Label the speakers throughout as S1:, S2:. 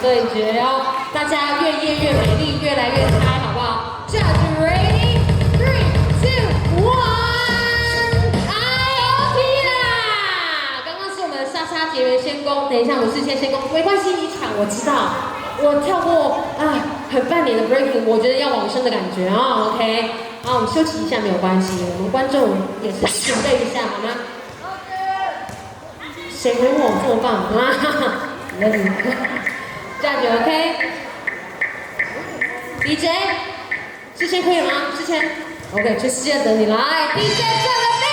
S1: 对决哦，大家越夜越美丽，越来越嗨，好不好 ？Judge ready, 3, 2, 1， IOP 啦！刚刚是我们的莎莎结缘先攻，等一下我是先攻，没关系，一场我知道，我跳过很半年的 breaking， 我觉得要往生的感觉啊 ，OK。 好，我们休息一下没有关系，我们观众也是准备一下好吗？谁回我这么棒啊？这样就 OK。DJ， 之前可以了吗？之前 OK， 全世界等你来 ，DJ 这个比。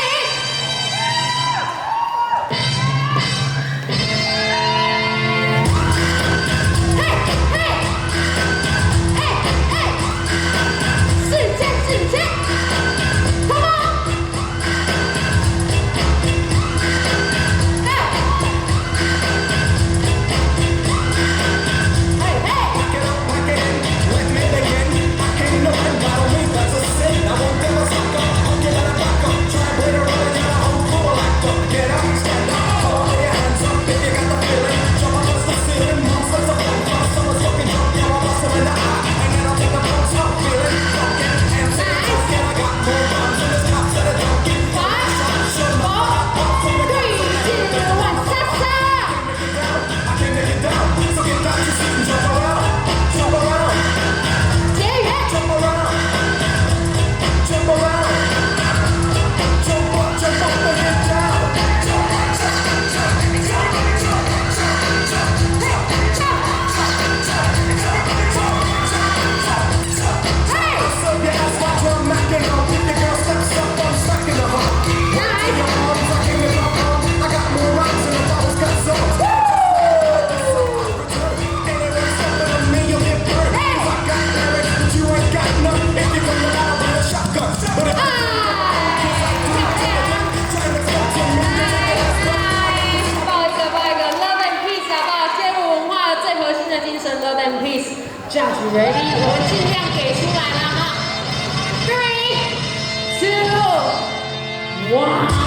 S1: Love and peace, Judge ready， 我们尽量给出来了哈。3, 2, 1。